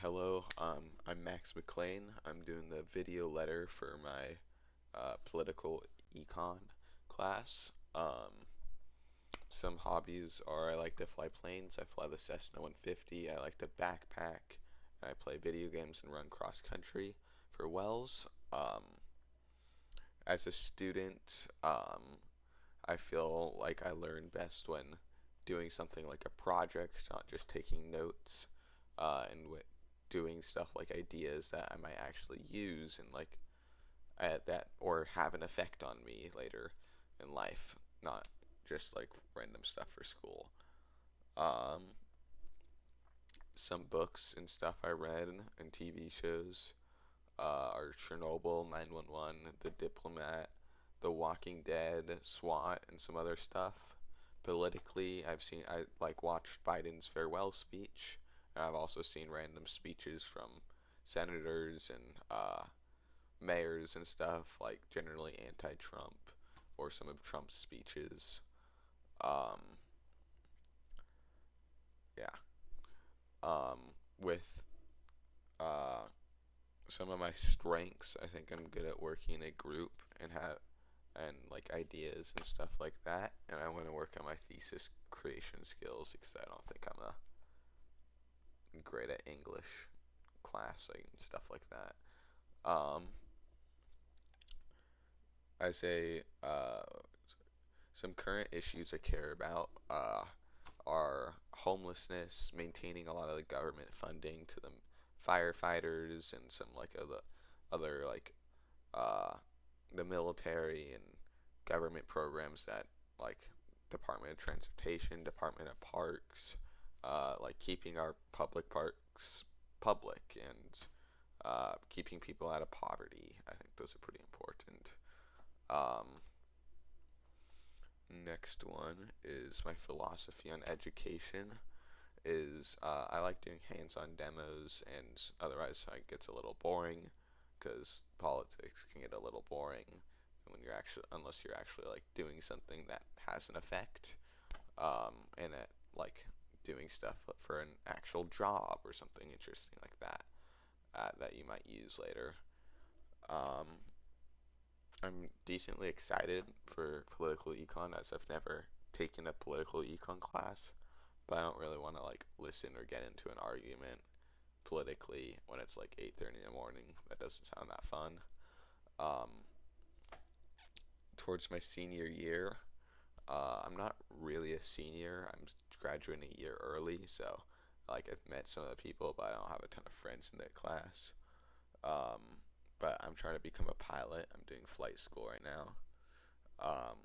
Hello, I'm Max McLean. I'm doing the video letter for my political econ class. Some hobbies are I like to fly planes. I fly the Cessna 150. I like to backpack. I play video games and run cross country for Wells. As a student, I feel like I learn best when doing something like a project, not just taking notes, and doing stuff like ideas that I might actually use and like that or have an effect on me later in life, not just like random stuff for school. Um, some books and stuff I read and TV shows are Chernobyl, 911, The Diplomat, The Walking Dead, SWAT, and some other stuff. Politically, I like watched Biden's farewell speech, and I've also seen random speeches from senators and mayors and stuff, like generally anti-Trump or some of Trump's speeches. Um, yeah. With uh, some of my strengths, I think I'm good at working in a group and have and like ideas and stuff like that. And I want to work on my thesis creation skills because I don't think I'm great at English class and stuff like that. Um, I say some current issues I care about are homelessness, maintaining a lot of the government funding to the firefighters and some like other like uh, the military and government programs that like Department of Transportation, Department of Parks, like keeping our public parks public and keeping people out of poverty. I think those are pretty important. Um, Next one is my philosophy on education. Is I like doing hands-on demos, and otherwise it gets a little boring because politics can get a little boring when you're actually unless you're actually like doing something that has an effect, and at like doing stuff for an actual job or something interesting like that that you might use later. Um, I'm decently excited for political econ as I've never taken a political econ class, but I don't really want to like listen or get into an argument politically when it's like 8:30 in the morning. That doesn't sound that fun. Um, Towards my senior year, I'm not really a senior. I'm graduating a year early, so like I've met some of the people, but I don't have a ton of friends in that class. Um, but I'm trying to become a pilot. I'm doing flight school right now. Um,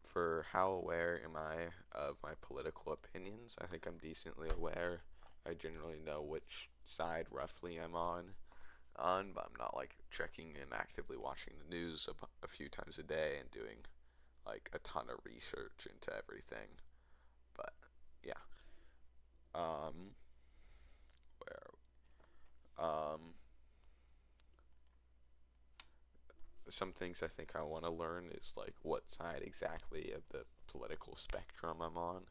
for how aware am I of my political opinions, I think I'm decently aware. I generally know which side roughly I'm on, but I'm not like checking and actively watching the news a few times a day and doing like a ton of research into everything. But yeah, um, where some things I think I want to learn is like what side exactly of the political spectrum I'm on,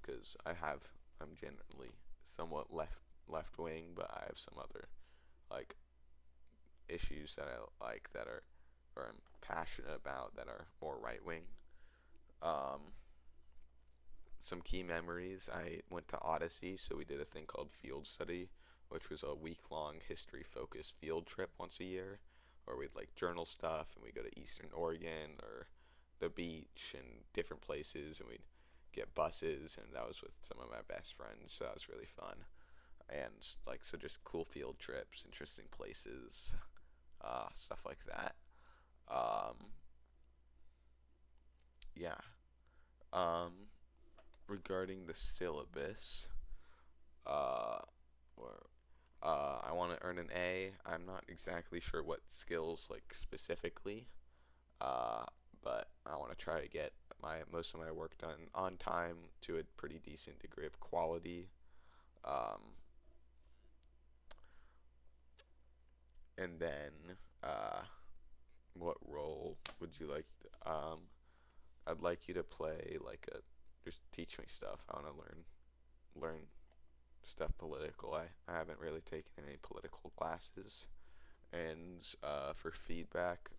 because I'm generally somewhat left wing, but I have some other like issues that I like that are or I'm passionate about that are more right wing. Um, some key memories. I went to Odyssey, so we did a thing called field study, which was a week long history focused field trip once a year, where we'd like journal stuff and we'd go to Eastern Oregon or the beach and different places, and we'd get buses, and that was with some of my best friends, so that was really fun. And like, so just cool field trips, interesting places, stuff like that. Um, yeah. Um, Regarding the syllabus, uh, or I want to earn an A. I'm not exactly sure what skills like specifically, uh, but I want to try to get my most of my work done on time to a pretty decent degree of quality. Um, and then, uh, what role would you like? I'd like you to play like a just teach me stuff. I want to learn stuff political. I haven't really taken any political classes. And for feedback,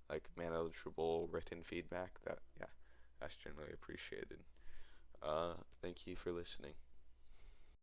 like manageable written feedback, that, yeah, that's generally appreciated. Thank you for listening.